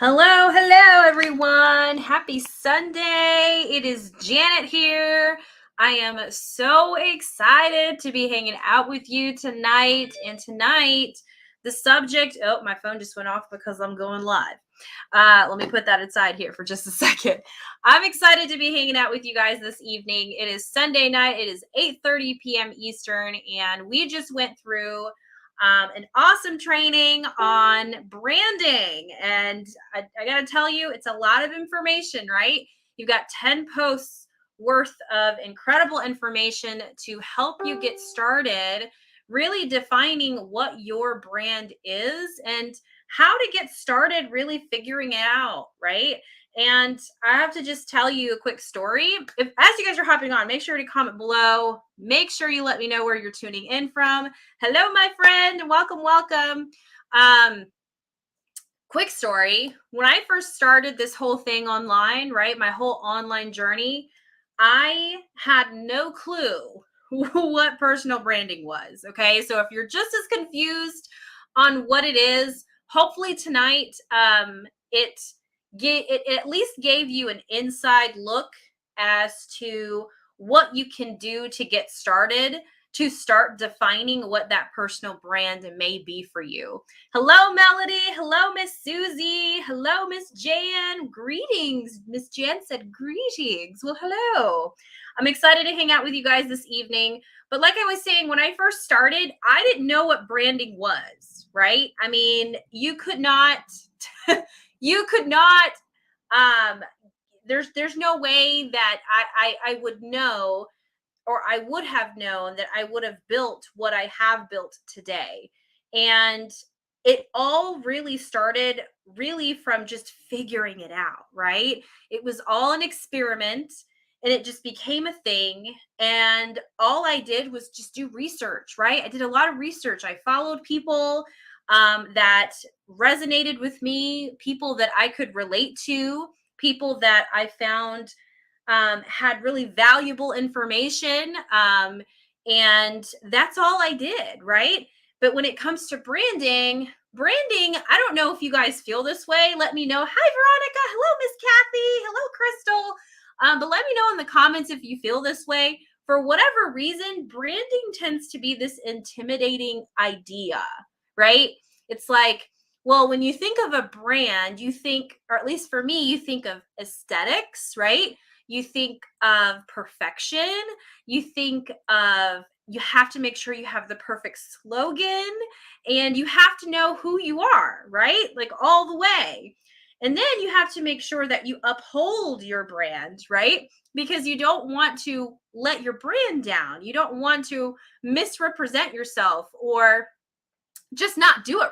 Hello, everyone. Happy Sunday. It is Janet here. I am so excited to be hanging out with you tonight. And tonight, the subject, my phone just went off because I'm going live. Let me put that aside here for just a second. I'm excited to be hanging out with you guys this evening. It is Sunday night. It is 8:30 p.m. Eastern, and we just went through an awesome training on branding. And I got to tell you, it's a lot of information, right? You've got 10 posts worth of incredible information to help you get started, really defining what your brand is and how to get started really figuring it out, right? And I have to just tell you a quick story. As you guys are hopping on, make sure to comment below. Make sure you let me know where you're tuning in from. Hello, my friend. Welcome. Quick story. When I first started this whole thing online, right, my whole online journey, I had no clue what personal branding was. Okay. So if you're just as confused on what it is, hopefully tonight it at least gave you an inside look as to what you can do to get started, to start defining what that personal brand may be for you. Hello, Melody. Hello, Miss Susie. Hello, Miss Jan. Greetings. Miss Jan said greetings. Well, hello. I'm excited to hang out with you guys this evening. But like I was saying, when I first started, I didn't know what branding was, right? I mean, you could not, you could not, there's no way that I would know, or I would have known that I would have built what I have built today. And it all really started really from just figuring it out, right? It was all an experiment and it just became a thing. And all I did was just do research, right? I did a lot of research. I followed people that resonated with me, people that I could relate to, people that I found had really valuable information. And that's all I did, right? But when it comes to branding, I don't know if you guys feel this way. Let me know. Hi, Veronica. Hello, Miss Kathy. Hello, Crystal. But let me know in the comments if you feel this way. For whatever reason, branding tends to be this intimidating idea, right? It's like, well, when you think of a brand, you think, or at least for me, you think of aesthetics, right? You think of perfection. You think of, you have to make sure you have the perfect slogan and you have to know who you are, right? Like all the way. And then you have to make sure that you uphold your brand, right? Because you don't want to let your brand down. You don't want to misrepresent yourself or just not do it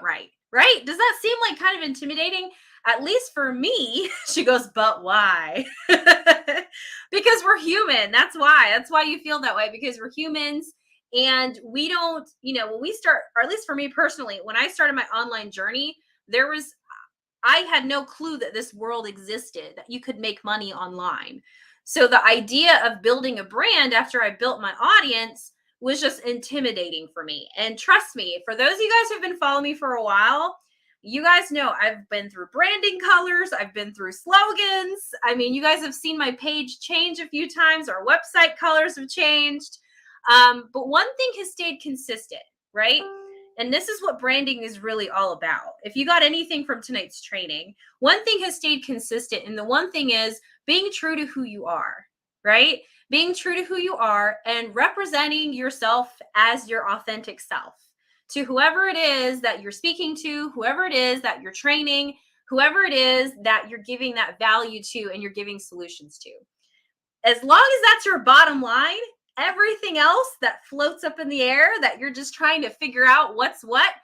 right? Does that seem like kind of intimidating? At least for me, she goes, but why? Because we're human. That's why. That's why you feel that way, because we're humans. And we don't, when we start, or at least for me personally, when I started my online journey, I had no clue that this world existed, that you could make money online. So the idea of building a brand after I built my audience was just intimidating for me. And trust me, for those of you guys who've been following me for a while, you guys know I've been through branding colors, I've been through slogans. I mean, you guys have seen my page change a few times, our website colors have changed. But one thing has stayed consistent, right? And this is what branding is really all about. If you got anything from tonight's training, one thing has stayed consistent. And the one thing is being true to who you are, right? Being true to who you are and representing yourself as your authentic self to whoever it is that you're speaking to, whoever it is that you're training, whoever it is that you're giving that value to and you're giving solutions to. As long as that's your bottom line, everything else that floats up in the air that you're just trying to figure out what's what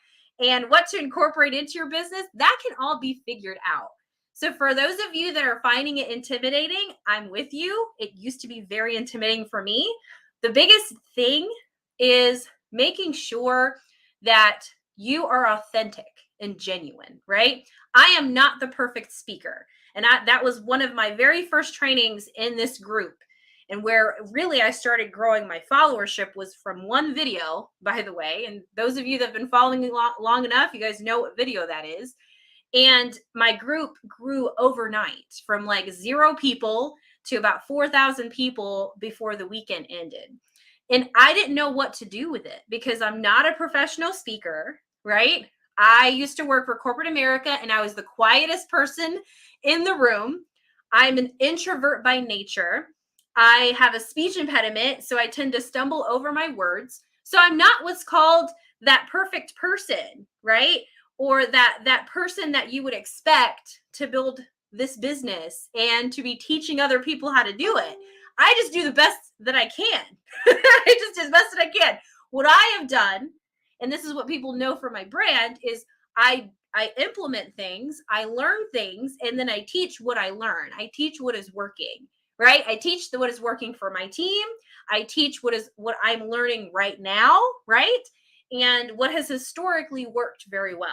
and what to incorporate into your business, that can all be figured out. So for those of you that are finding it intimidating, I'm with you. It used to be very intimidating for me. The biggest thing is making sure that you are authentic and genuine, right? I am not the perfect speaker. And that was one of my very first trainings in this group. And where really I started growing my followership was from one video, by the way. And those of you that have been following me long enough, you guys know what video that is. And my group grew overnight from like 0 people to about 4,000 people before the weekend ended. And I didn't know what to do with it because I'm not a professional speaker, right? I used to work for corporate America and I was the quietest person in the room. I'm an introvert by nature. I have a speech impediment, so I tend to stumble over my words. So I'm not what's called that perfect person, right? Or that person that you would expect to build this business and to be teaching other people how to do it. I just do the best that I can. I just do the best that I can. What I have done, and this is what people know for my brand, is I implement things, I learn things, and then I teach what I learn. I teach what is working, right? I teach what is working for my team. I teach what I'm learning right now, right? And what has historically worked very well.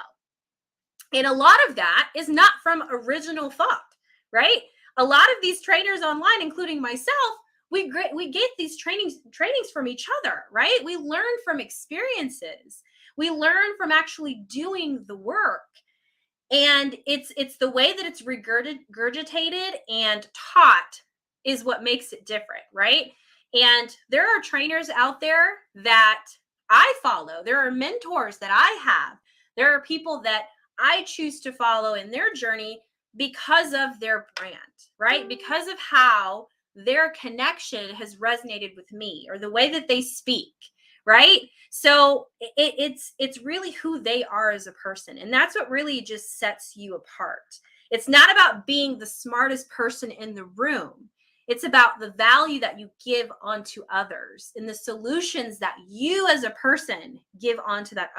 And a lot of that is not from original thought, right? A lot of these trainers online, including myself, we get these trainings from each other, right? We learn from experiences. We learn from actually doing the work. And it's the way that it's regurgitated and taught is what makes it different, right? And there are trainers out there that I follow. There are mentors that I have. There are people that I choose to follow in their journey because of their brand, right? Because of how their connection has resonated with me or the way that they speak, right? So it's really who they are as a person, and that's what really just sets you apart. It's not about being the smartest person in the room. It's about the value that you give onto others and the solutions that you as a person give onto that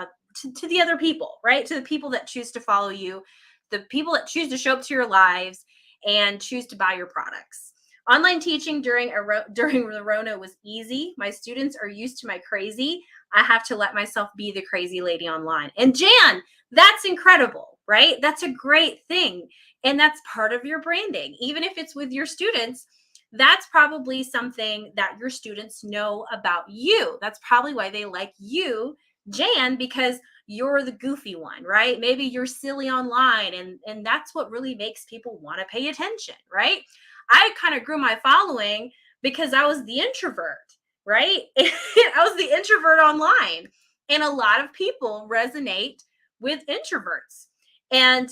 to the other people, right? To the people that choose to follow you, the people that choose to show up to your lives and choose to buy your products. Online teaching during the Rona was easy. My students are used to my crazy. I have to let myself be the crazy lady online. And Jan, that's incredible, right? That's a great thing. And that's part of your branding. Even if it's with your students, that's probably something that your students know about you. That's probably why they like you, Jan, because you're the goofy one, right? Maybe you're silly online, and that's what really makes people want to pay attention, right? I kind of grew my following because I was the introvert, right? I was the introvert online, and a lot of people resonate with introverts. And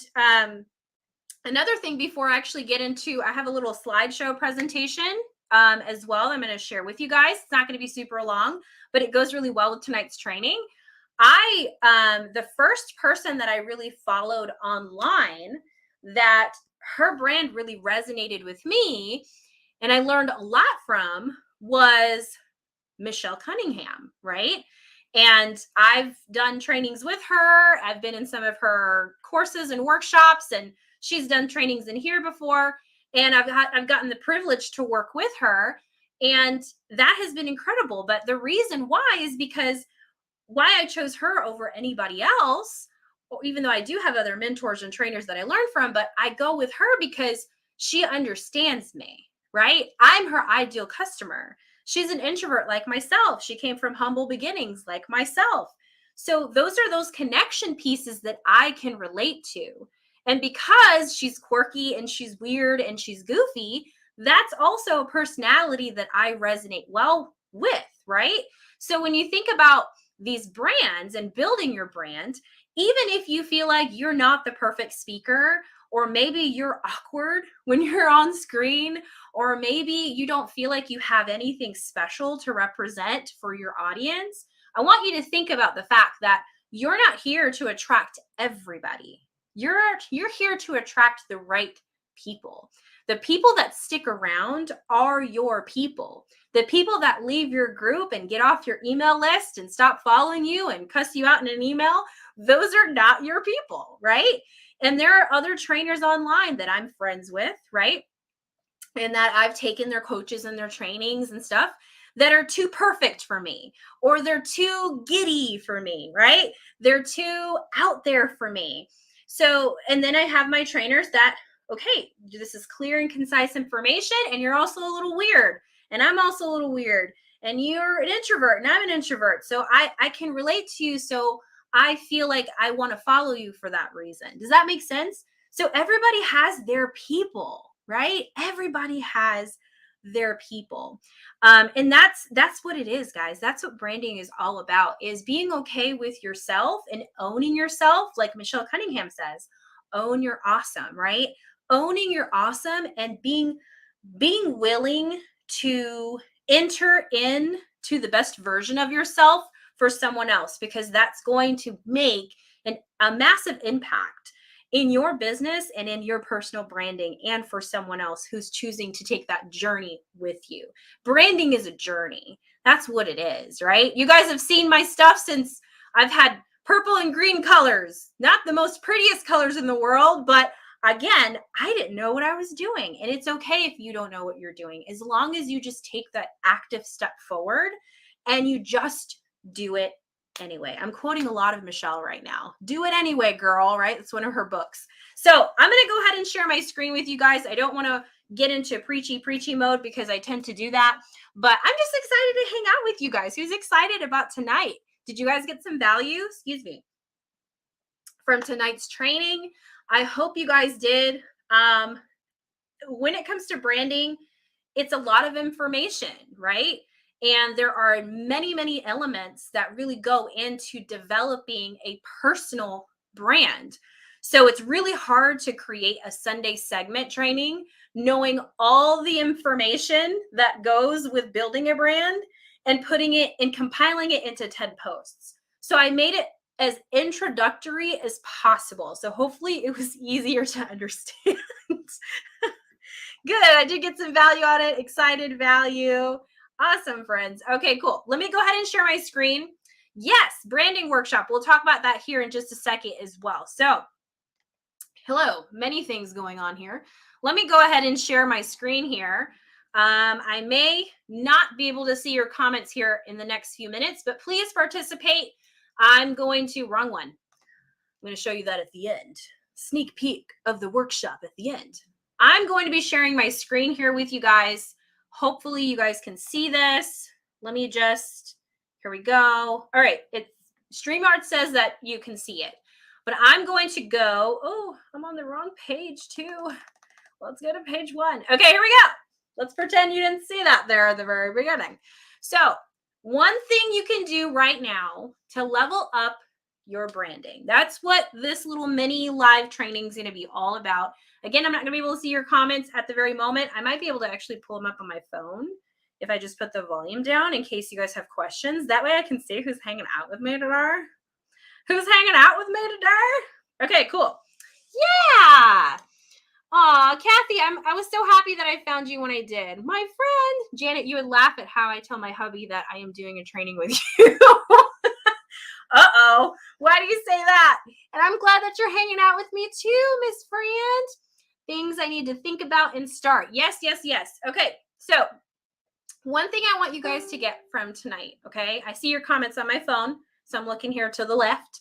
another thing before I actually get into, I have a little slideshow presentation as well. I'm going to share with you guys. It's not going to be super long, but it goes really well with tonight's training. The first person that I really followed online that her brand really resonated with me and I learned a lot from was Michelle Cunningham, right? And I've done trainings with her. I've been in some of her courses and workshops, and she's done trainings in here before. And I've gotten the privilege to work with her, and that has been incredible. But the reason why is because why I chose her over anybody else, even though I do have other mentors and trainers that I learn from, but I go with her because she understands me, right? I'm her ideal customer. She's an introvert like myself. She came from humble beginnings like myself. So those are those connection pieces that I can relate to. And because she's quirky and she's weird and she's goofy, that's also a personality that I resonate well with, right? So when you think about these brands and building your brand, even if you feel like you're not the perfect speaker, or maybe you're awkward when you're on screen, or maybe you don't feel like you have anything special to represent for your audience, I want you to think about the fact that you're not here to attract everybody. You're here to attract the right people. The people that stick around are your people. The people that leave your group and get off your email list and stop following you and cuss you out in an email, those are not your people, right? And there are other trainers online that I'm friends with, right? And that I've taken their coaches and their trainings and stuff that are too perfect for me, or they're too giddy for me, right? They're too out there for me. So, and then I have my trainers that, okay, this is clear and concise information, and you're also a little weird, and I'm also a little weird, and you're an introvert, and I'm an introvert. So I can relate to you. So I feel like I want to follow you for that reason. Does that make sense? So everybody has their people, right? Everybody has their people. And that's what it is, guys. That's what branding is all about, is being okay with yourself and owning yourself. Like Michelle Cunningham says, own your awesome, right? Owning your awesome and being willing to enter in to the best version of yourself for someone else, because that's going to make a massive impact in your business and in your personal branding, and for someone else who's choosing to take that journey with you. Branding is a journey. That's what it is, right? You guys have seen my stuff since I've had purple and green colors, not the most prettiest colors in the world, but again, I didn't know what I was doing. And it's okay if you don't know what you're doing, as long as you just take that active step forward and you just do it anyway. I'm quoting a lot of Michelle right now. Do it anyway, girl, right? It's one of her books. So I'm going to go ahead and share my screen with you guys. I don't want to get into preachy mode because I tend to do that, but I'm just excited to hang out with you guys. Who's excited about tonight? Did you guys get some value, from tonight's training? I hope you guys did. When it comes to branding, it's a lot of information, right? And there are many, many elements that really go into developing a personal brand. So it's really hard to create a Sunday segment training knowing all the information that goes with building a brand and putting it and compiling it into 10 posts. So I made it as introductory as possible. So hopefully it was easier to understand. Good. I did get some value on it. Excited value. Awesome, friends. Okay, cool. Let me go ahead and share my screen. Yes, branding workshop. We'll talk about that here in just a second as well. So, hello, many things going on here. Let me go ahead and share my screen here. I may not be able to see your comments here in the next few minutes, but please participate. I'm going to, wrong one. I'm going to show you that at the end. Sneak peek of the workshop at the end. I'm going to be sharing my screen here with you guys. Hopefully you guys can see this. Let me just, here we go. All right, StreamYard says that you can see it, but I'm going to go, oh, I'm on the wrong page too. Let's go to page 1. Okay, here we go. Let's pretend you didn't see that there at the very beginning. So one thing you can do right now to level up your branding. That's what this little mini live training is going to be all about. Again, I'm not going to be able to see your comments at the very moment. I might be able to actually pull them up on my phone if I just put the volume down in case you guys have questions. That way I can see who's hanging out with me today. Who's hanging out with me today? Okay, cool. Yeah. Aw, Kathy, I was so happy that I found you when I did. My friend, Janet, you would laugh at how I tell my hubby that I am doing a training with you. Uh-oh, why do you say that? And I'm glad that you're hanging out with me too, Miss Friend. Things I need to think about and start. Yes, yes, yes. Okay, so one thing I want you guys to get from tonight, okay? I see your comments on my phone, so I'm looking here to the left,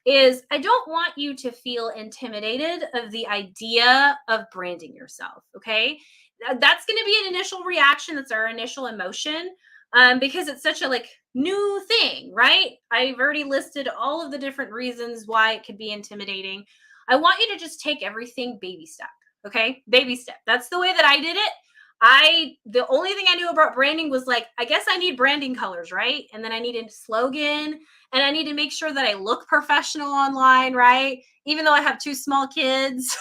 is I don't want you to feel intimidated of the idea of branding yourself, okay? That's going to be an initial reaction. That's our initial emotion, because it's such a new thing, right? I've already listed all of the different reasons why it could be intimidating. I want you to just take everything baby step, okay? Baby step. That's the way that I did it. The only thing I knew about branding was I guess I need branding colors, right? And then I need a slogan, and I need to make sure that I look professional online, right? Even though I have 2 small kids,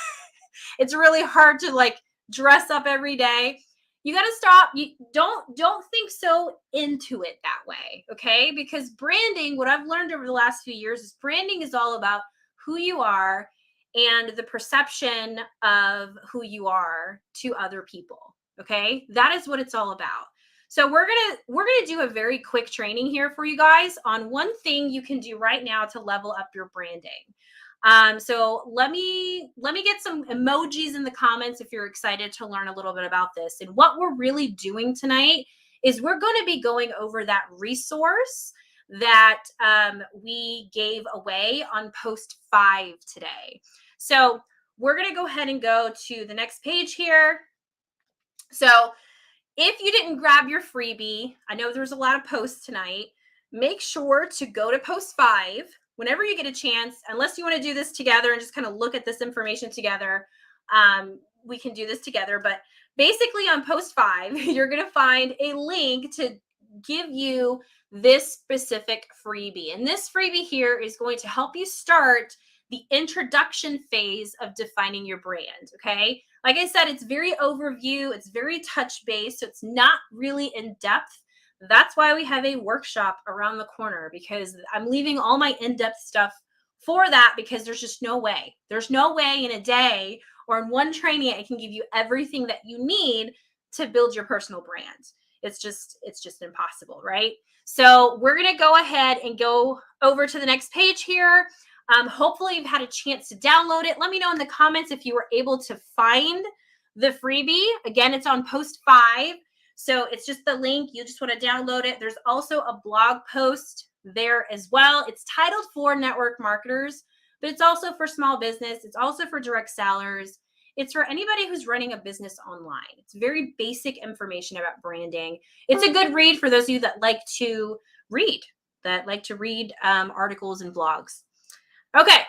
it's really hard to dress up every day. You got to stop. You don't think so into it that way, okay? Because branding, what I've learned over the last few years is branding is all about who you are and the perception of who you are to other people, okay? That is what it's all about. So we're gonna do a very quick training here for you guys on one thing you can do right now to level up your branding. So let me get some emojis in the comments if you're excited to learn a little bit about this. And what we're really doing tonight is we're going to be going over that resource that we gave away on post 5 today. So we're going to go ahead and go to the next page here. So if you didn't grab your freebie, I know there's a lot of posts tonight. Make sure to go to post 5 whenever you get a chance, unless you want to do this together and just kind of look at this information together, we can do this together. But basically on post 5, you're going to find a link to give you this specific freebie. And this freebie here is going to help you start the introduction phase of defining your brand. Okay. Like I said, it's very overview, it's very touch based, so it's not really in depth. That's why we have a workshop around the corner, because I'm leaving all my in-depth stuff for that, because there's just no way. There's no way in a day or in one training I can give you everything that you need to build your personal brand. It's just impossible, right? So we're going to go ahead and go over to the next page here. Hopefully you've had a chance to download it. Let me know in the comments if you were able to find the freebie. Again, it's on post 5. So it's just the link. You just want to download it. There's also a blog post there as well. It's titled for network marketers, but it's also for small business. It's also for direct sellers. It's for anybody who's running a business online. It's very basic information about branding. It's a good read for those of you that like to read, articles and blogs. Okay.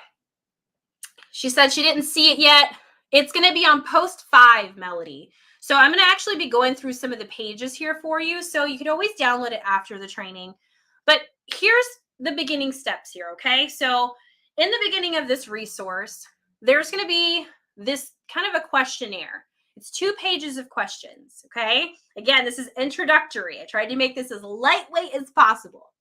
She said she didn't see it yet. It's going to be on post 5, Melody. So I'm going to actually be going through some of the pages here for you. So you could always download it after the training. But here's the beginning steps here, okay? So in the beginning of this resource, there's going to be this kind of a questionnaire. It's 2 pages of questions, okay? Again, this is introductory. I tried to make this as lightweight as possible.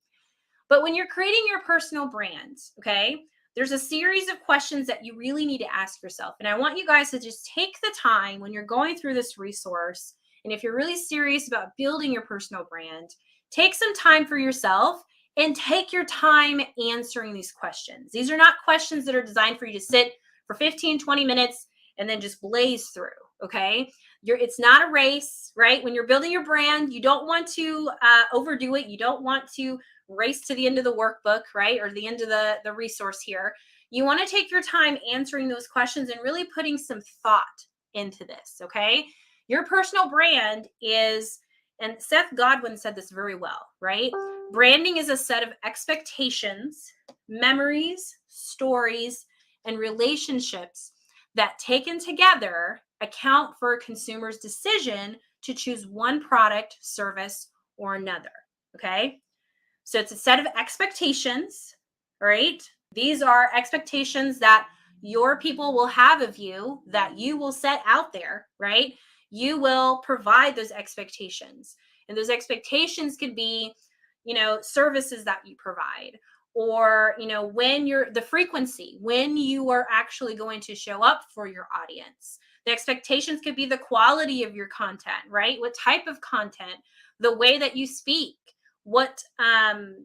But when you're creating your personal brand, okay, there's a series of questions that you really need to ask yourself. And I want you guys to just take the time when you're going through this resource. And if you're really serious about building your personal brand, take some time for yourself and take your time answering these questions. These are not questions that are designed for you to sit for 15, 20 minutes and then just blaze through, okay? It's not a race, right? When you're building your brand, you don't want to overdo it. You don't want to race to the end of the workbook, right? Or the end of the resource here. You want to take your time answering those questions and really putting some thought into this, okay? Your personal brand is, and Seth Godin said this very well, right? Branding is a set of expectations, memories, stories, and relationships that taken together account for a consumer's decision to choose one product, service, or another, okay? So it's a set of expectations, right? These are expectations that your people will have of you, that you will set out there, right? You will provide those expectations. And those expectations could be, services that you provide, or, when the frequency, when you are actually going to show up for your audience. The expectations could be the quality of your content, right? What type of content, the way that you speak, what the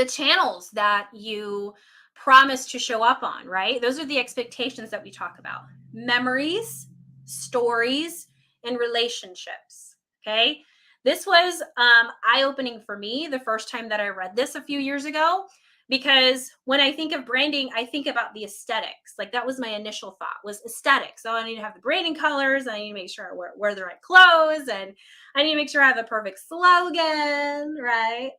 channels that you promise to show up on, right? Those are the expectations that we talk about. Memories, stories, and relationships, okay? This was eye-opening for me the first time that I read this a few years ago, because when I think of branding, I think about the aesthetics. Like that was my initial thought, was aesthetics. So I need to have the branding colors. I need to make sure I wear the right clothes, and I need to make sure I have the perfect slogan, right?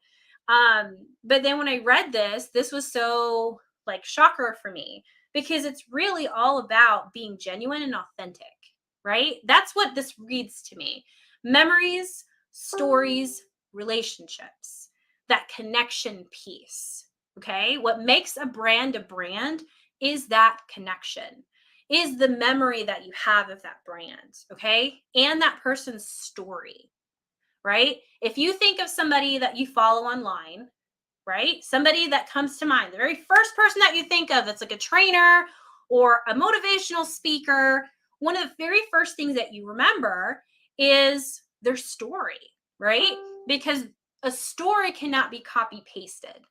But then when I read this was so like shocker for me, because it's really all about being genuine and authentic, right? That's what this reads to me. Memories, stories, relationships, that connection piece. Okay. What makes a brand is that connection, is the memory that you have of that brand. Okay. And that person's story, right? If you think of somebody that you follow online, right? Somebody that comes to mind, the very first person that you think of that's like a trainer or a motivational speaker, one of the very first things that you remember is their story, right? Because a story cannot be copy pasted,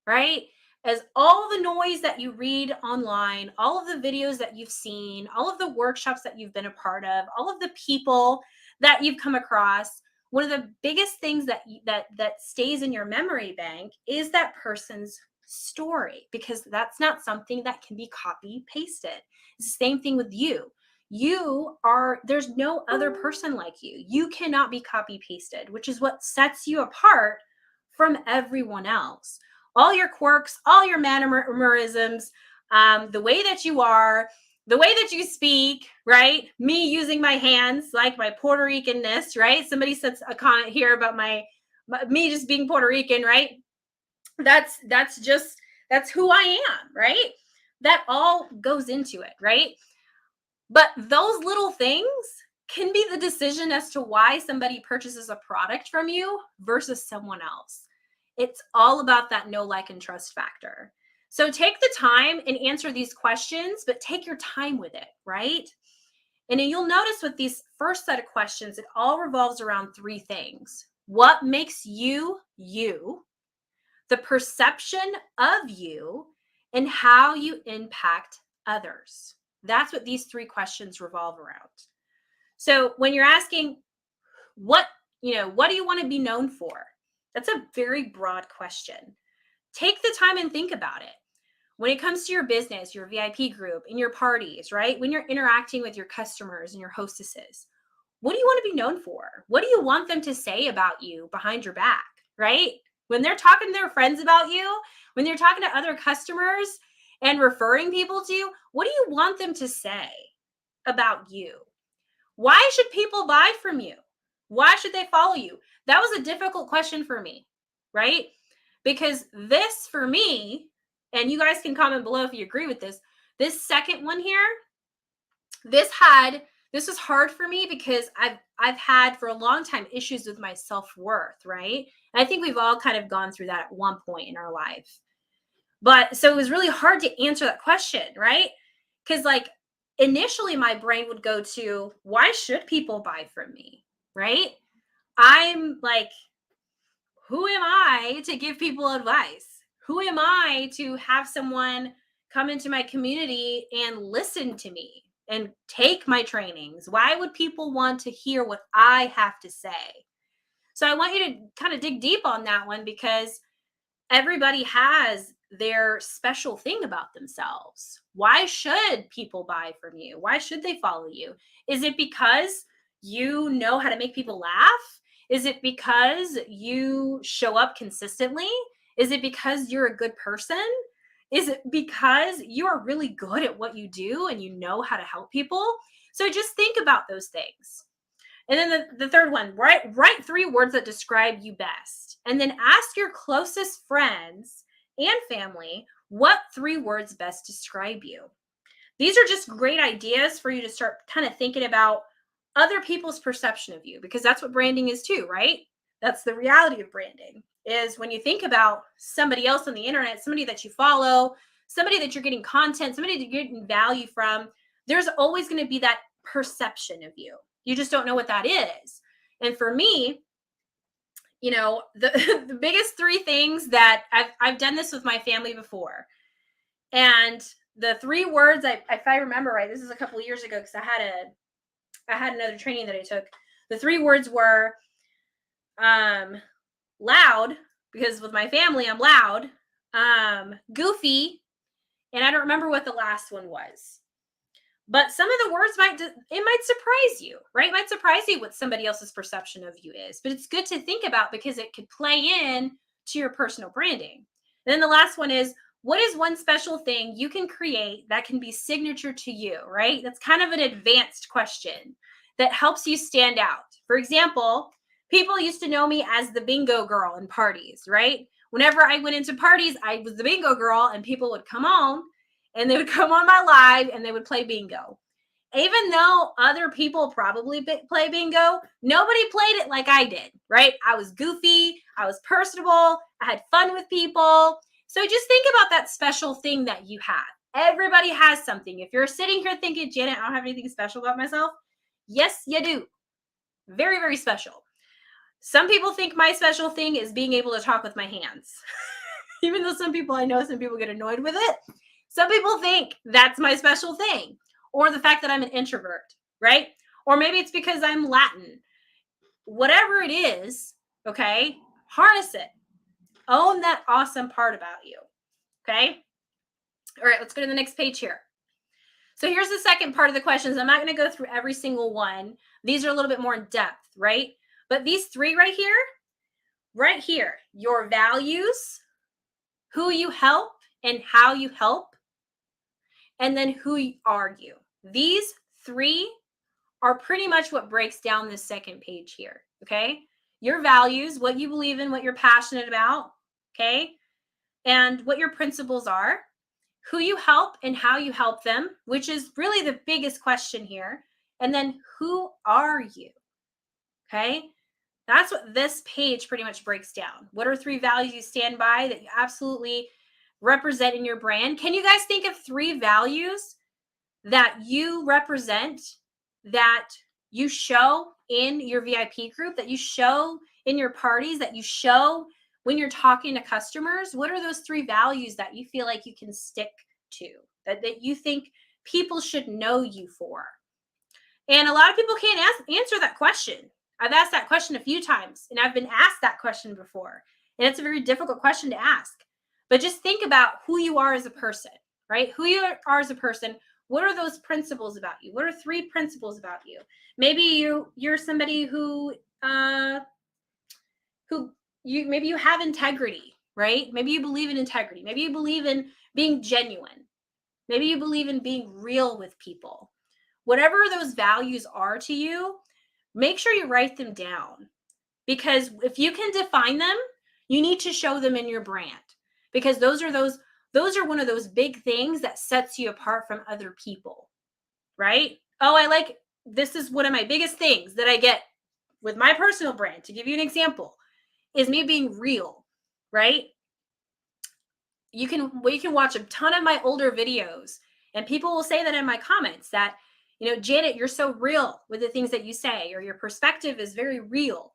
right? As all the noise that you read online, all of the videos that you've seen, all of the workshops that you've been a part of, all of the people that you've come across, one of the biggest things that stays in your memory bank is that person's story, because that's not something that can be copy pasted. It's the same thing with you. There's no other person like you. You cannot be copy pasted, which is what sets you apart from everyone else. all your quirks, all your mannerisms, the way that you are, the way that you speak, right? Me using my hands, like my Puerto Ricanness, right? Somebody says a comment here about me just being Puerto Rican, right? That's who I am, right? That all goes into it, right? But those little things can be the decision as to why somebody purchases a product from you versus someone else. It's all about that know, like, and trust factor. So take the time and answer these questions, but take your time with it, right? And then you'll notice with these first set of questions, it all revolves around three things. What makes you you? The perception of you, and how you impact others. That's what these three questions revolve around. So when you're asking what do you want to be known for? That's a very broad question. Take the time and think about it. When it comes to your business, your VIP group, in your parties, right? When you're interacting with your customers and your hostesses, what do you want to be known for? What do you want them to say about you behind your back, right? When they're talking to their friends about you, when they're talking to other customers and referring people to you, what do you want them to say about you? Why should people buy from you? Why should they follow you? That was a difficult question for me, right? Because this, for me, and you guys can comment below if you agree with this second one here, this was hard for me because I've had for a long time issues with my self-worth, right? And I think we've all kind of gone through that at one point in our life. But so it was really hard to answer that question, right? Because like initially my brain would go to, why should people buy from me? Right? I'm like, who am I to give people advice? Who am I to have someone come into my community and listen to me and take my trainings? Why would people want to hear what I have to say? So I want you to kind of dig deep on that one, because everybody has their special thing about themselves. Why should people buy from you? Why should they follow you? Is it because you know how to make people laugh? Is it because you show up consistently? Is it because you're a good person? Is it because you are really good at what you do and you know how to help people? So just think about those things. And then the third one, write 3 words that describe you best. And then ask your closest friends and family what 3 words best describe you. These are just great ideas for you to start kind of thinking about other people's perception of you, because that's what branding is too, right? That's the reality of branding, is when you think about somebody else on the internet, somebody that you follow, somebody that you're getting content, somebody that you're getting value from, there's always going to be that perception of you. You just don't know what that is. And for me, the the biggest 3 things that I've done this with my family before. And the 3 words, if I remember right, this is a couple of years ago, because I had another training that I took. The 3 words were loud, because with my family I'm loud, goofy, and I don't remember what the last one was. But some of the words might surprise you, right? It might surprise you what somebody else's perception of you is. But it's good to think about, because it could play in to your personal branding. And then the last one is, what is one special thing you can create that can be signature to you, right? That's kind of an advanced question that helps you stand out. For example, people used to know me as the bingo girl in parties, right? Whenever I went into parties, I was the bingo girl, and people would come on and they would come on my live and they would play bingo. Even though other people probably play bingo, nobody played it like I did, right? I was goofy, I was personable, I had fun with people. So just think about that special thing that you have. Everybody has something. If you're sitting here thinking, Janet, I don't have anything special about myself, yes, you do. Very, very special. Some people think my special thing is being able to talk with my hands. Even though some people get annoyed with it. Some people think that's my special thing, or the fact that I'm an introvert, right? Or maybe it's because I'm Latin. Whatever it is, okay, harness it. Own that awesome part about you, okay? All right, let's go to the next page here. So here's the second part of the questions. I'm not going to go through every single one. These are a little bit more in depth, right? But these 3 right here, your values, who you help and how you help, and then who are you. These three are pretty much what breaks down this second page here. Okay. Your values, what you believe in, what you're passionate about. Okay. And what your principles are, who you help and how you help them, which is really the biggest question here. And then who are you? Okay. That's what this page pretty much breaks down. What are three values you stand by that you absolutely represent in your brand? Can you guys think of three values that you represent, that you show in your VIP group, that you show in your parties, that you show when you're talking to customers? What are those three values that you feel like you can stick to, that you think people should know you for? And a lot of people can't answer that question. I've asked that question a few times, and I've been asked that question before. And it's a very difficult question to ask. But just think about who you are as a person, right? Who you are as a person. What are those principles about you? What are three principles about you? Maybe you're somebody who maybe you have integrity, right? Maybe you believe in integrity. Maybe you believe in being genuine. Maybe you believe in being real with people. Whatever those values are to you, make sure you write them down, because if you can define them, you need to show them in your brand, because those are one of those big things that sets you apart from other people, right? Oh, this is one of my biggest things that I get with my personal brand. To give you an example, is me being real, right? We can watch a ton of my older videos, and people will say that in my comments that, Janet, you're so real with the things that you say, or your perspective is very real.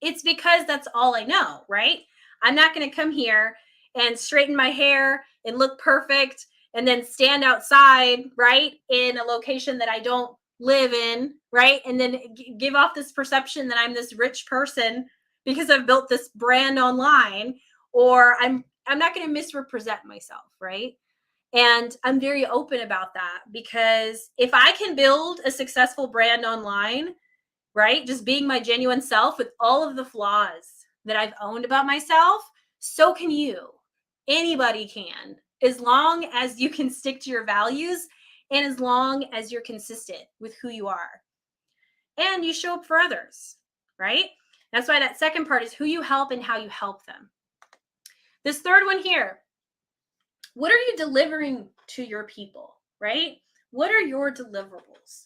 It's because that's all I know, right? I'm not going to come here and straighten my hair and look perfect and then stand outside, right, in a location that I don't live in, right? And then give off this perception that I'm this rich person because I've built this brand online, or I'm not going to misrepresent myself, right? And I'm very open about that, because if I can build a successful brand online, right, just being my genuine self with all of the flaws that I've owned about myself, so can you. Anybody can, as long as you can stick to your values and as long as you're consistent with who you are and you show up for others, right? That's why that second part is who you help and how you help them. This third one here, what are you delivering to your people, right? What are your deliverables?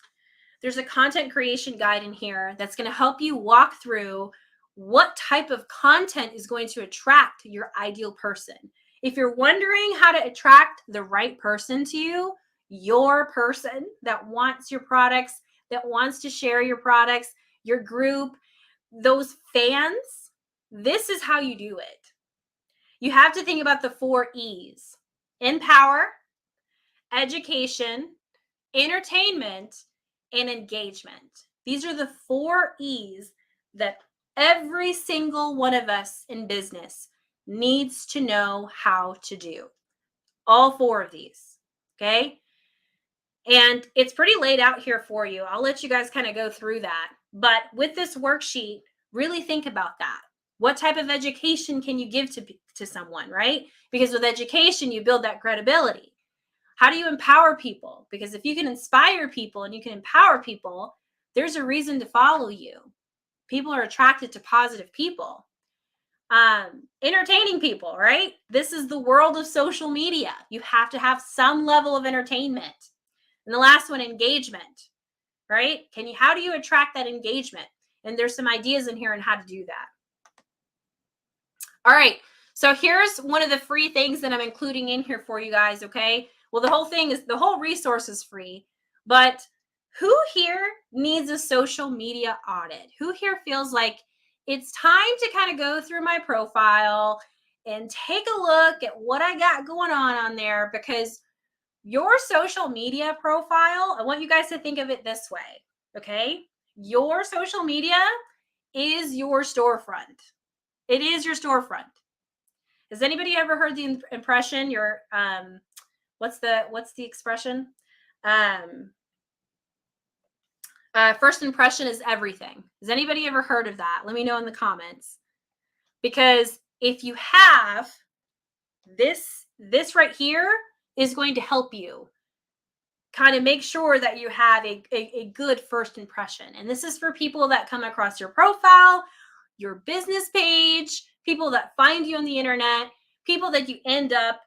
There's a content creation guide in here that's going to help you walk through what type of content is going to attract your ideal person. If you're wondering how to attract the right person to you, your person that wants your products, that wants to share your products, your group, those fans, this is how you do it. You have to think about the 4 E's: empower, education, entertainment, and engagement. These are the 4 E's that every single one of us in business needs to know how to do. All 4 of these. Okay. And it's pretty laid out here for you. I'll let you guys kind of go through that. But with this worksheet, really think about that. What type of education can you give to someone, right? Because with education, you build that credibility. How do you empower people? Because if you can inspire people and you can empower people, there's a reason to follow you. People are attracted to positive people. Entertaining people, right? This is the world of social media. You have to have some level of entertainment. And the last one, engagement, right? How do you attract that engagement? And there's some ideas in here on how to do that. All right. So here's one of the free things that I'm including in here for you guys, okay? Well, the whole resource is free, but who here needs a social media audit? Who here feels like it's time to kind of go through my profile and take a look at what I got going on there? Because your social media profile, I want you guys to think of it this way, okay? Your social media is your storefront. It is your storefront. Has anybody ever heard the impression, what's the expression? First impression is everything. Has anybody ever heard of that? Let me know in the comments. Because if you have, this right here is going to help you kind of make sure that you have a good first impression. And this is for people that come across your profile, your business page, people that find you on the internet, people that you end up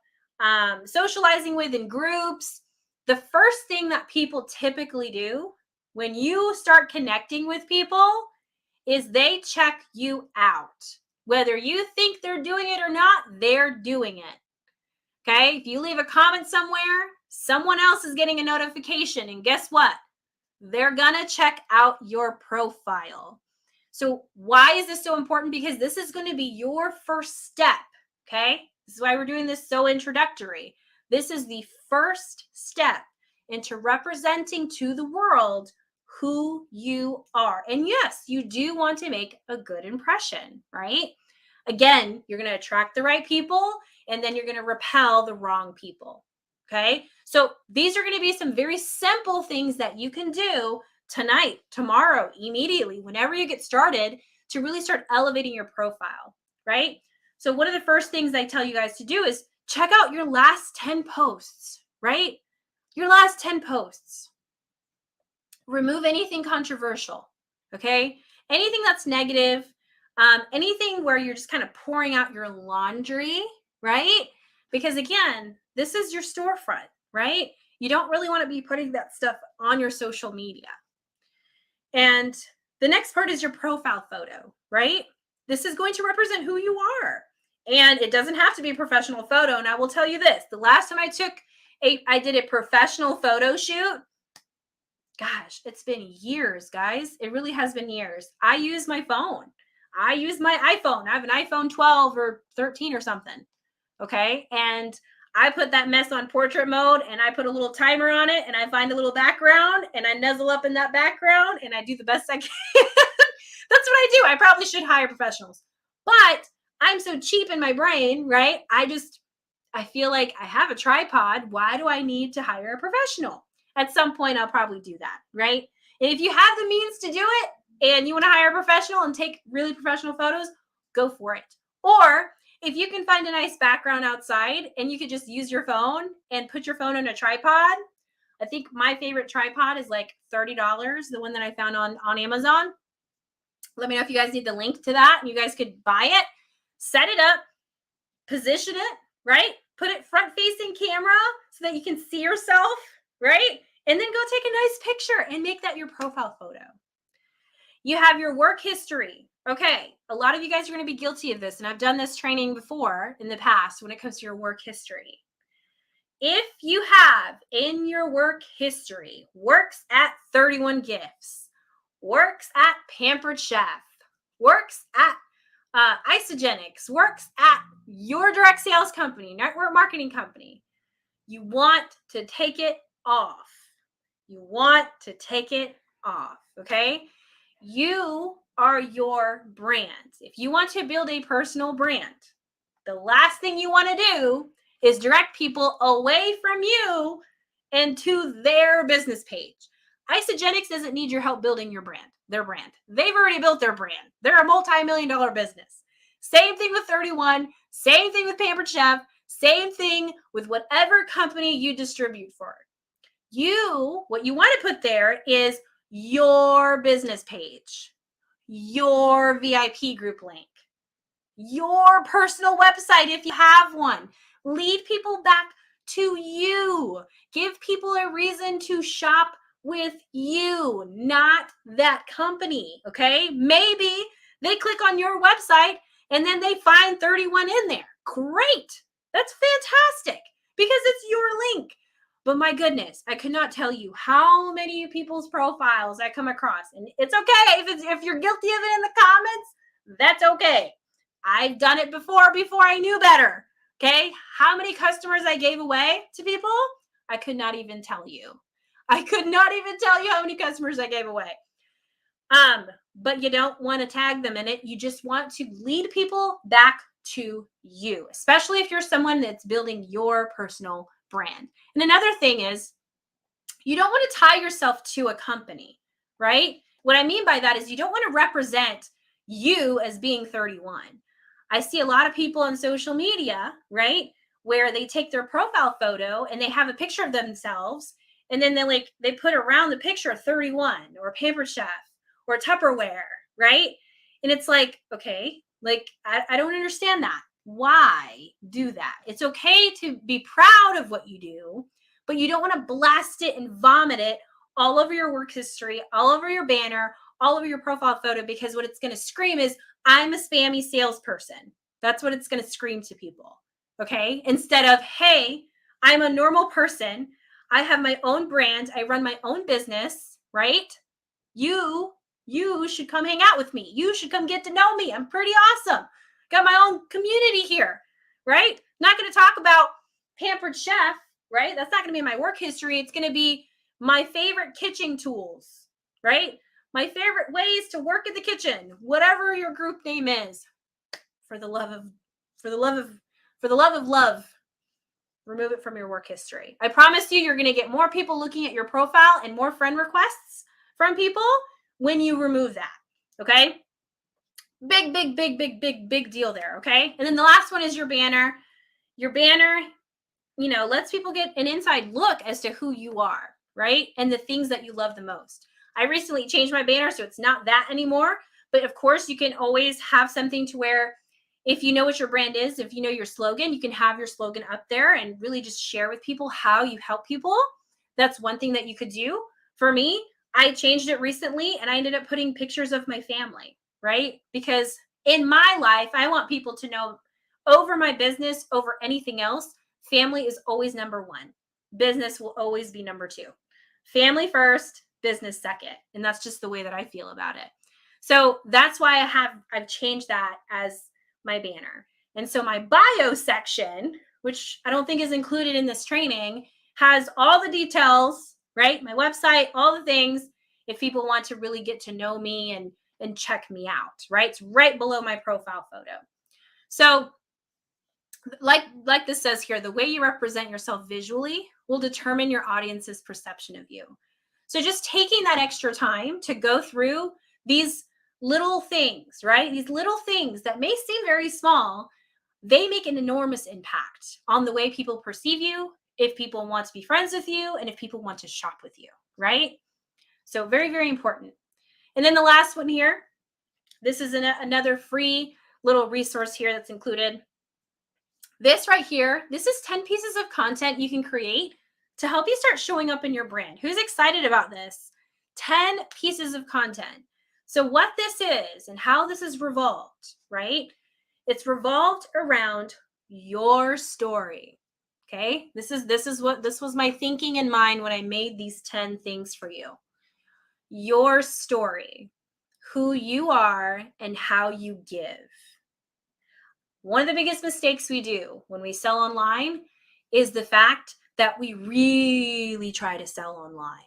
socializing with in groups. The first thing that people typically do when you start connecting with people is they check you out. Whether you think they're doing it or not, they're doing it. Okay, if you leave a comment somewhere, someone else is getting a notification, and guess what? They're gonna check out your profile. So why is this so important? Because this is going to be your first step. Okay, this is why we're doing this so introductory. This is the first step into representing to the world who you are. And yes, you do want to make a good impression, right? Again, you're going to attract the right people, and then you're going to repel the wrong people. Okay, so these are going to be some very simple things that you can do tonight, tomorrow, immediately, whenever you get started, to really start elevating your profile, right? So one of the first things I tell you guys to do is check out your last 10 posts, right? Your last 10 posts. Remove anything controversial, okay? Anything that's negative, anything where you're just kind of pouring out your laundry, right? Because again, this is your storefront, right? You don't really want to be putting that stuff on your social media. And the next part is your profile photo, right? This is going to represent who you are. And it doesn't have to be a professional photo. And I will tell you this, the last time I did a professional photo shoot, gosh, it's been years, guys. It really has been years. I use my phone. I use my iPhone. I have an iPhone 12 or 13 or something. Okay. And I put that mess on portrait mode, and I put a little timer on it, and I find a little background, and I nuzzle up in that background, and I do the best I can. That's what I do. I probably should hire professionals, but I'm so cheap in my brain, right? I feel like I have a tripod. Why do I need to hire a professional? At some point, I'll probably do that, right? And if you have the means to do it and you want to hire a professional and take really professional photos, go for it. Or if you can find a nice background outside and you could just use your phone and put your phone on a tripod. I think my favorite tripod is like $30, the one that I found on Amazon. Let me know if you guys need the link to that and you guys could buy it, set it up, position it, right? Put it front facing camera so that you can see yourself, right? And then go take a nice picture and make that your profile photo. You have your work history. Okay, a lot of you guys are going to be guilty of this, and I've done this training before in the past when it comes to your work history. If you have in your work history, works at 31 Gifts, works at Pampered Chef, works at Isogenics, works at your direct sales company, network marketing company, you want to take it off. You want to take it off, okay? You are your brand. If you want to build a personal brand, the last thing you want to do is direct people away from you and to their business page. Isogenics doesn't need your help building their brand. They've already built their brand. They're a multi-million-dollar business. Same thing with 31, same thing with Pampered Chef, same thing with whatever company you distribute for. What you want to put there is your business page, your VIP group link, your personal website if you have one. Lead people back to you. Give people a reason to shop with you, not that company, okay? Maybe they click on your website and then they find 31 in there. Great. That's fantastic because it's your link. But my goodness, I could not tell you how many people's profiles I come across. And it's okay if you're guilty of it in the comments, that's okay. I've done it before I knew better. Okay? How many customers I gave away to people? I could not even tell you. I could not even tell you how many customers I gave away. But you don't want to tag them in it. You just want to lead people back to you, especially if you're someone that's building your personal brand. And another thing is, you don't want to tie yourself to a company, right? What I mean by that is you don't want to represent you as being 31. I see a lot of people on social media, right? where they take their profile photo and they have a picture of themselves, and then they put around the picture 31 or Pampered Chef or Tupperware, right? And it's like, okay, like I don't understand that. Why do that? It's okay to be proud of what you do, but you don't want to blast it and vomit it all over your work history, all over your banner, all over your profile photo, because what it's going to scream is, I'm a spammy salesperson. That's what it's going to scream to people. Okay. Instead of, hey, I'm a normal person. I have my own brand. I run my own business, right? You should come hang out with me. You should come get to know me. I'm pretty awesome. Got my own community here, right? Not going to talk about Pampered Chef, right? That's not going to be my work history. It's going to be my favorite kitchen tools, right? My favorite ways to work in the kitchen, whatever your group name is. For the love of love, remove it from your work history. I promise you're going to get more people looking at your profile and more friend requests from people when you remove that. Okay. Big deal there. Okay. And then the last one is your banner. Your banner, lets people get an inside look as to who you are, right? And the things that you love the most. I recently changed my banner, so it's not that anymore. But of course, you can always have something to where, if you know what your brand is, if you know your slogan, you can have your slogan up there and really just share with people how you help people. That's one thing that you could do. For me, I changed it recently and I ended up putting pictures of my family, right? Because in my life, I want people to know, over my business, over anything else, family is always number one. Business will always be number two. Family first, business second. And that's just the way that I feel about it. So that's why I've changed that as my banner. And so my bio section, which I don't think is included in this training, has all the details, right? My website, all the things, if people want to really get to know me and check me out, right? It's right below my profile photo. So like this says here, the way you represent yourself visually will determine your audience's perception of you. So just taking that extra time to go through these little things, right? These little things that may seem very small, they make an enormous impact on the way people perceive you, if people want to be friends with you, and if people want to shop with you, right? So very, very important. And then the last one here, this is another free little resource here that's included. This right here, this is 10 pieces of content you can create to help you start showing up in your brand. Who's excited about this? 10 pieces of content. So what this is and how this is revolved, right? It's revolved around your story. Okay? This was my thinking in mind when I made these 10 things for you. Your story, who you are and how you give. One of the biggest mistakes we do when we sell online is the fact that we really try to sell online,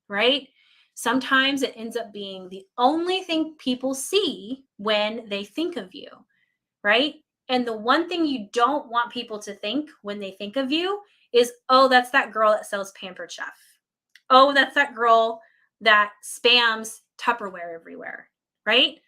right? Sometimes it ends up being the only thing people see when they think of you, right? And the one thing you don't want people to think when they think of you is, oh, that's that girl that sells Pampered Chef. Oh, that's that girl that spams Tupperware everywhere, right?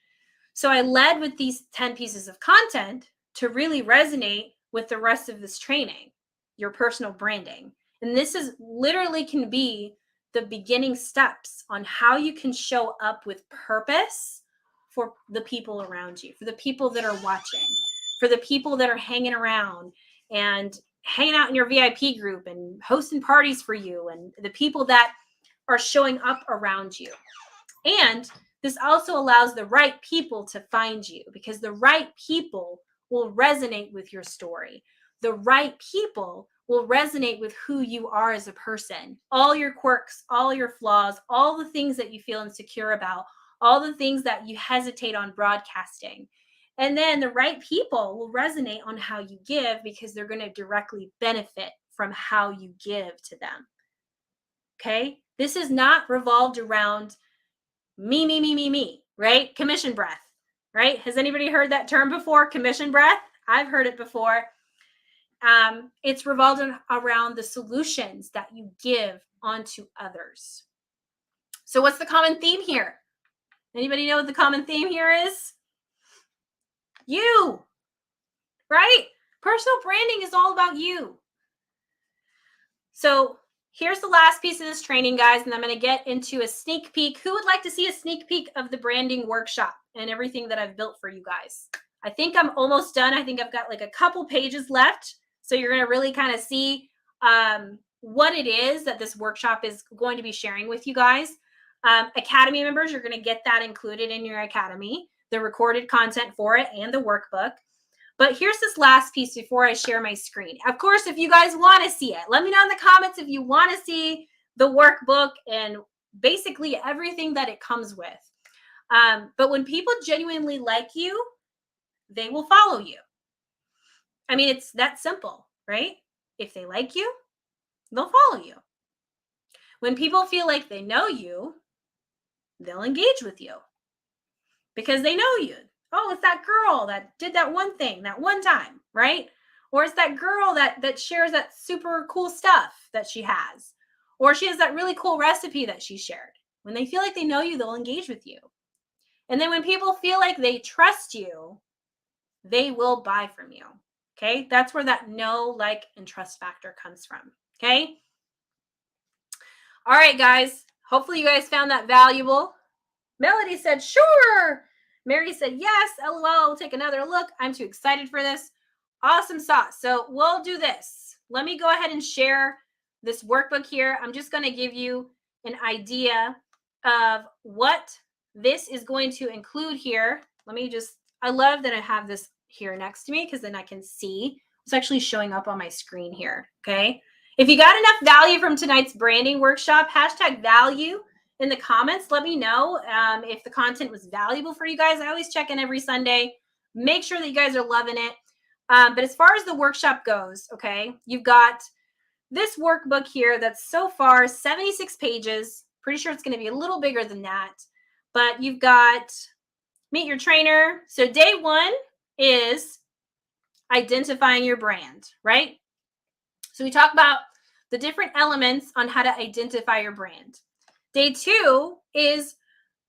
So I led with these 10 pieces of content to really resonate with the rest of this training, your personal branding. And this is literally can be the beginning steps on how you can show up with purpose for the people around you, for the people that are watching, for the people that are hanging around and hanging out in your VIP group and hosting parties for you, and the people that are showing up around you. And this also allows the right people to find you, because the right people will resonate with your story. The right people will resonate with who you are as a person. All your quirks, all your flaws, all the things that you feel insecure about, all the things that you hesitate on broadcasting. And then the right people will resonate on how you give, because they're going to directly benefit from how you give to them. Okay? This is not revolved around me, right? Commission breath, right? Has anybody heard that term before? Commission breath? I've heard it before. It's revolved around the solutions that you give onto others. So what's the common theme here? Anybody know what the common theme here is? You, right? Personal branding is all about you. So here's the last piece of this training, guys, and I'm going to get into a sneak peek. Who would like to see a sneak peek of the branding workshop and everything that I've built for you guys? I think I'm almost done. I think I've got like a couple pages left. So you're going to really kind of see what it is that this workshop is going to be sharing with you guys. Academy members, you're going to get that included in your Academy, the recorded content for it and the workbook. But here's this last piece before I share my screen. Of course, if you guys want to see it, let me know in the comments if you want to see the workbook and basically everything that it comes with. But when people genuinely like you, they will follow you. I mean, it's that simple, right? If they like you, they'll follow you. When people feel like they know you, they'll engage with you because they know you. Oh, it's that girl that did that one thing that one time, right? Or it's that girl that shares that super cool stuff that she has. Or she has that really cool recipe that she shared. When they feel like they know you, they'll engage with you. And then when people feel like they trust you, they will buy from you. Okay? That's where that know, like, and trust factor comes from. Okay? All right, guys. Hopefully you guys found that valuable. Melody said, sure. Mary said, yes, LOL, I'll take another look. I'm too excited for this. Awesome sauce. So we'll do this. Let me go ahead and share this workbook here. I'm just going to give you an idea of what this is going to include here. I love that I have this here next to me because then I can see it's actually showing up on my screen here. Okay. If you got enough value from tonight's branding workshop, #value in the comments, let me know if the content was valuable for you guys. I always check in every Sunday, make sure that you guys are loving it. But as far as the workshop goes, okay, you've got this workbook here that's so far 76 pages. Pretty sure it's going to be a little bigger than that. But you've got Meet Your Trainer. So day one is identifying your brand, right? So we talk about the different elements on how to identify your brand. Day two is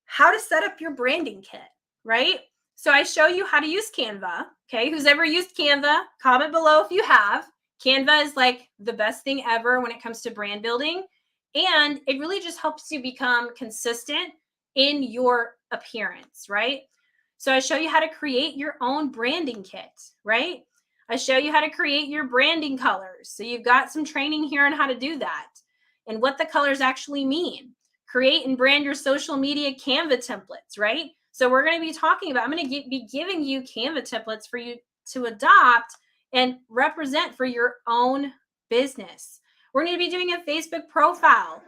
how to set up your branding kit, right? So I show you how to use Canva. Okay, who's ever used Canva, comment below if you have. Canva is like the best thing ever when it comes to brand building. And it really just helps you become consistent in your appearance, right? So I show you how to create your own branding kit, right? I show you how to create your branding colors. So you've got some training here on how to do that and what the colors actually mean. Create and brand your social media Canva templates, right? So we're going to be talking about, I'm going to be giving you Canva templates for you to adopt and represent for your own business. We're going to be doing a Facebook profile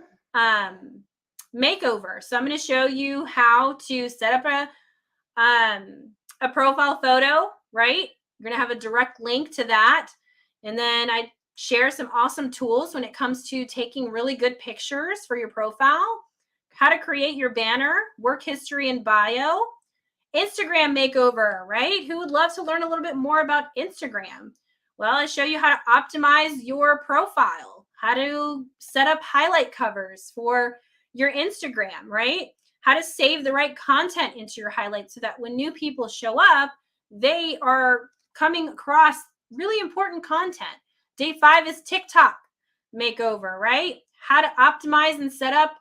makeover. So I'm going to show you how to set up a profile photo, right? You're going to have a direct link to that. And then I share some awesome tools when it comes to taking really good pictures for your profile, how to create your banner, work history and bio, Instagram makeover, right? Who would love to learn a little bit more about Instagram? Well, I show you how to optimize your profile, how to set up highlight covers for your Instagram, right? How to save the right content into your highlights so that when new people show up, they are coming across really important content. Day 5 is TikTok makeover, right? How to optimize and set up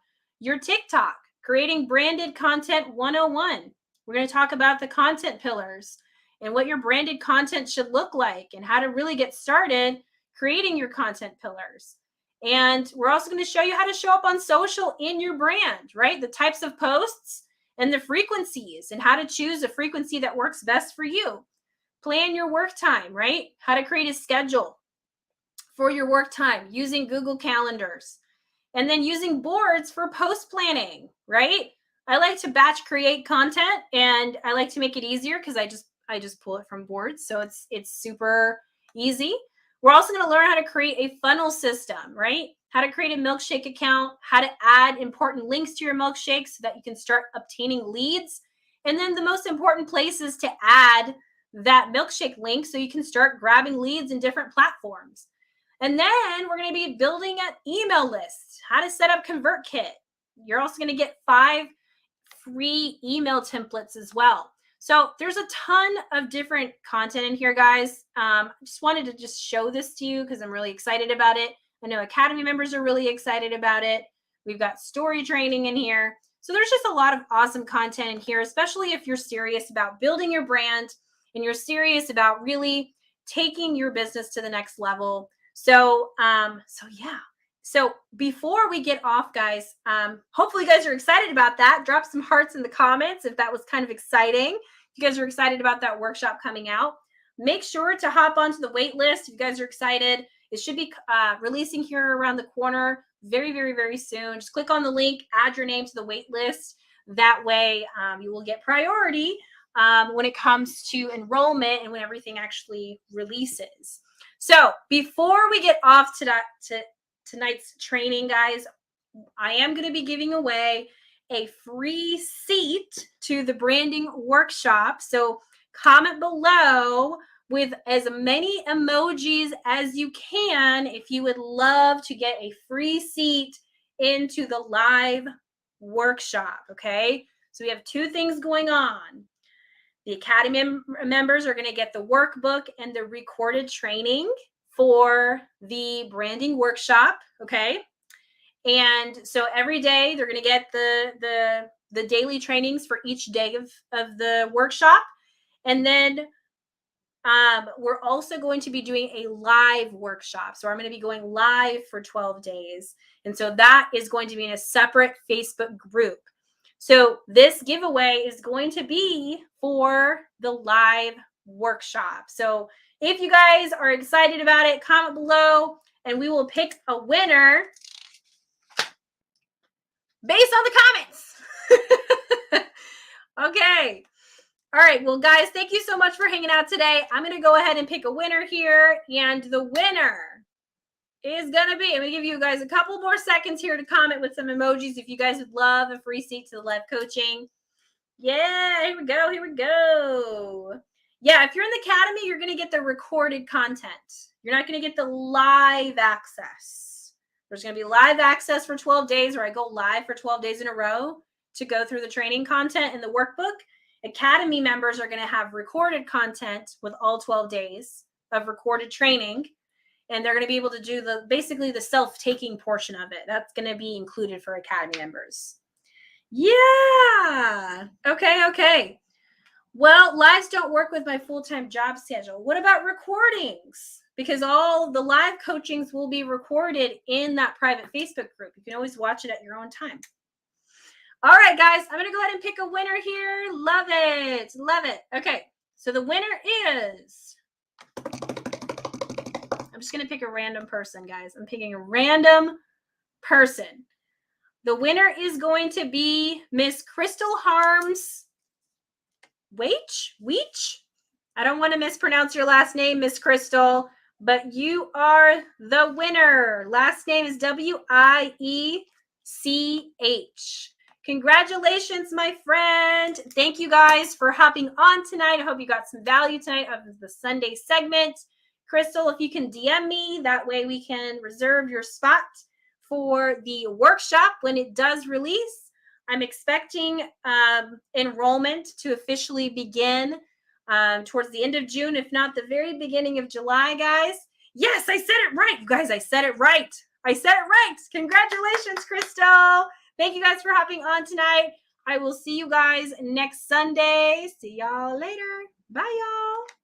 your TikTok, creating branded content 101. We're going to talk about the content pillars and what your branded content should look like and how to really get started creating your content pillars. And we're also going to show you how to show up on social in your brand, right? The types of posts and the frequencies and how to choose a frequency that works best for you. Plan your work time, right? How to create a schedule for your work time using Google Calendars. And then using boards for post planning, right? I like to batch create content and I like to make it easier because I just pull it from boards. So it's super easy. We're also going to learn how to create a funnel system, right? How to create a milkshake account, how to add important links to your milkshake so that you can start obtaining leads. And then the most important place is to add that milkshake link so you can start grabbing leads in different platforms. And then we're going to be building an email list, how to set up ConvertKit. You're also going to get 5 free email templates as well. So there's a ton of different content in here, guys. I just wanted to just show this to you because I'm really excited about it. I know Academy members are really excited about it. We've got story training in here. So there's just a lot of awesome content in here, especially if you're serious about building your brand and you're serious about really taking your business to the next level. So yeah. So before we get off, guys, hopefully you guys are excited about that. Drop some hearts in the comments if that was kind of exciting. If you guys are excited about that workshop coming out, make sure to hop onto the wait list. If you guys are excited, it should be releasing here around the corner very, very, very soon. Just click on the link, add your name to the wait list. That way you will get priority when it comes to enrollment and when everything actually releases. So before we get off to tonight's training, guys, I am going to be giving away a free seat to the branding workshop. So comment below with as many emojis as you can if you would love to get a free seat into the live workshop. Okay, so we have two things going on. The Academy members are going to get the workbook and the recorded training for the branding workshop. Okay, and so every day they're going to get the daily trainings for each day of the workshop. And then we're also going to be doing a live workshop. So I'm going to be going live for 12 days. And so that is going to be in a separate Facebook group. So this giveaway is going to be for the live workshop. So if you guys are excited about it, comment below and we will pick a winner based on the comments. Okay. All right. Well, guys, thank you so much for hanging out today. I'm going to go ahead and pick a winner here. And the winner is going to be, I'm going to give you guys a couple more seconds here to comment with some emojis if you guys would love a free seat to the live coaching. Yeah, here we go. Here we go. Yeah, if you're in the Academy, you're going to get the recorded content. You're not going to get the live access. There's going to be live access for 12 days where I go live for 12 days in a row to go through the training content in the workbook. Academy members are going to have recorded content with all 12 days of recorded training. And they're going to be able to do basically the self-taking portion of it. That's going to be included for Academy members. Yeah. Okay. Well, lives don't work with my full-time job schedule. What about recordings? Because all the live coachings will be recorded in that private Facebook group. You can always watch it at your own time. All right, guys, I'm going to go ahead and pick a winner here. Love it. Love it. Okay, so the winner is, I'm just going to pick a random person, guys. I'm picking a random person. The winner is going to be Miss Crystal Harms Weech. I don't want to mispronounce your last name, Miss Crystal, but you are the winner. Last name is Wiech. Congratulations, my friend. Thank you guys for hopping on tonight. I hope you got some value tonight of the Sunday segment. Crystal, if you can DM me, that way we can reserve your spot for the workshop when it does release. I'm expecting enrollment to officially begin towards the end of June, if not the very beginning of July, guys. Yes, I said it right. You guys, I said it right. Congratulations, Crystal. Thank you guys for hopping on tonight. I will see you guys next Sunday. See y'all later. Bye, y'all.